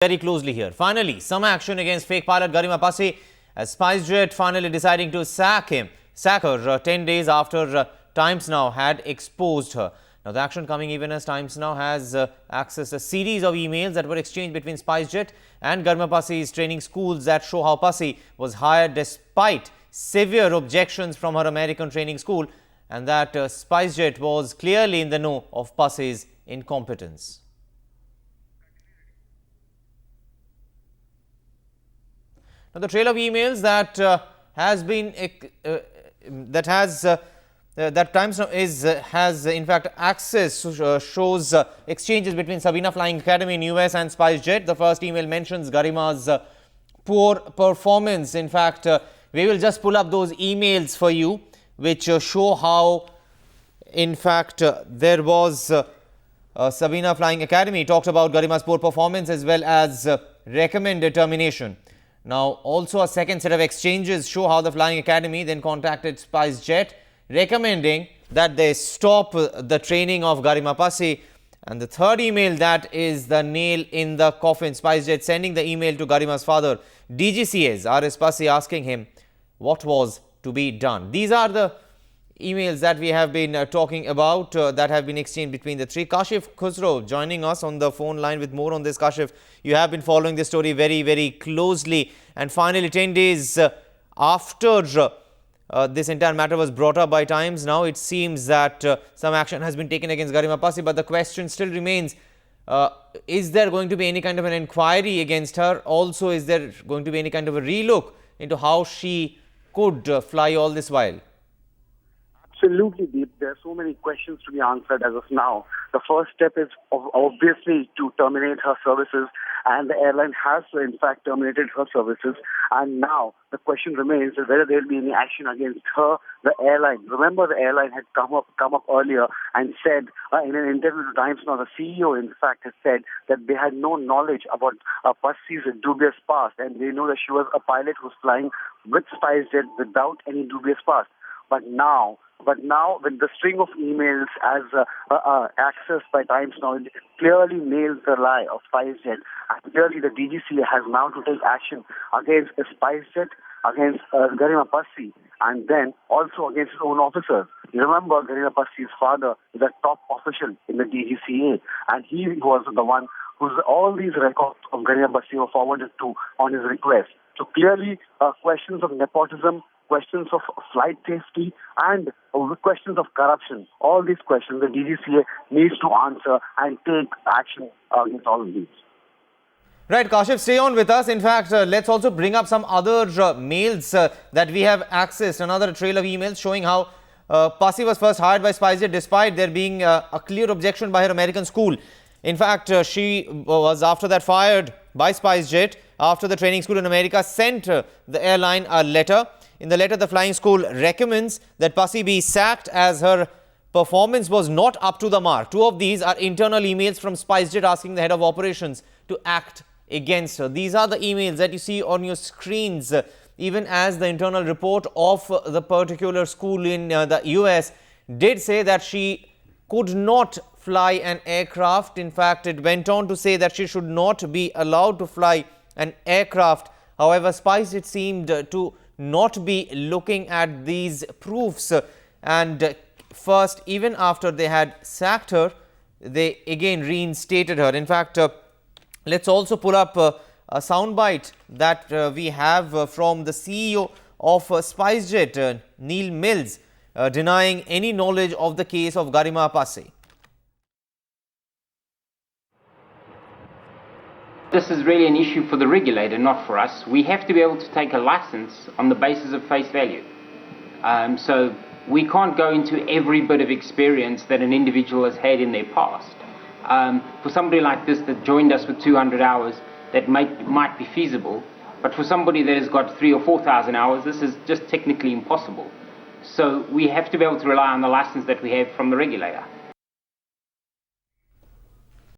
Very closely here. Finally, some action against fake pilot Garima Passi as SpiceJet finally deciding to sack her 10 days after Times Now had exposed her. Now, the action coming even as Times Now has accessed a series of emails that were exchanged between SpiceJet and Garima Passi's training schools that show how Passi was hired despite severe objections from her American training school, and that SpiceJet was clearly in the know of Passi's incompetence. Now, the trail of emails that that Times Now has in fact access shows exchanges between Sabina Flying Academy in US and SpiceJet. The first email mentions Garima's poor performance. In fact, we will just pull up those emails for you, which show how, in fact, there was Sabina Flying Academy talked about Garima's poor performance as well as recommended termination. Now, also a second set of exchanges show how the Flying Academy then contacted SpiceJet, recommending that they stop the training of Garima Passi. And the third email, that is the nail in the coffin, SpiceJet sending the email to Garima's father, DGCA's R.S. Passi, asking him what was to be done. These are the emails that we have been talking about that have been exchanged between the three. Kashif Khusro joining us on the phone line with more on this. Kashif, you have been following this story very closely, and finally 10 days after this entire matter was brought up by Times Now, it seems that some action has been taken against Garima Passi, but the question still remains, is there going to be any kind of an inquiry against her? Also, is there going to be any kind of a relook into how she could fly all this while? Absolutely, Deep. There are so many questions to be answered as of now. The first step is obviously to terminate her services, and the airline has, in fact, terminated her services. And now the question remains whether there will be any action against her, the airline. Remember, the airline had come up earlier and said in an interview to Times Now, the CEO, in fact, has said that they had no knowledge about Passi's dubious past, and they know that she was a pilot who's flying with SpiceJet without any dubious past. But now, with the string of emails as accessed by Times Now, it clearly nails the lie of SpiceJet. And clearly, the DGCA has now to take action against SpiceJet, against Garima Passi, and then also against his own officers. You remember, Garima Passi's father is a top official in the DGCA, and he was the one whose all these records of Garima Passi were forwarded to on his request. So clearly, questions of nepotism, questions of flight safety, and questions of corruption. All these questions the DGCA needs to answer and take action against all of these. Right, Kashif, stay on with us. In fact, let's also bring up some other mails that we have accessed. Another trail of emails showing how Passi was first hired by SpiceJet despite there being a clear objection by her American school. In fact, she was after that fired by SpiceJet after the training school in America sent the airline a letter. In the letter, the flying school recommends that Passi be sacked as her performance was not up to the mark. Two of these are internal emails from SpiceJet asking the head of operations to act against her. These are the emails that you see on your screens, even as the internal report of the particular school in the US did say that she could not fly an aircraft. In fact, it went on to say that she should not be allowed to fly an aircraft. However, SpiceJet seemed to not be looking at these proofs, and first, even after they had sacked her, they again reinstated her. In fact, let's also pull up a soundbite that we have from the CEO of SpiceJet, Neil Mills, denying any knowledge of the case of Garima Passi. This is really an issue for the regulator, not for us. We have to be able to take a license on the basis of face value. So we can't go into every bit of experience that an individual has had in their past. For somebody like this that joined us with 200 hours, that might be feasible. But for somebody that has got 3,000 or 4,000 hours, this is just technically impossible. So we have to be able to rely on the license that we have from the regulator.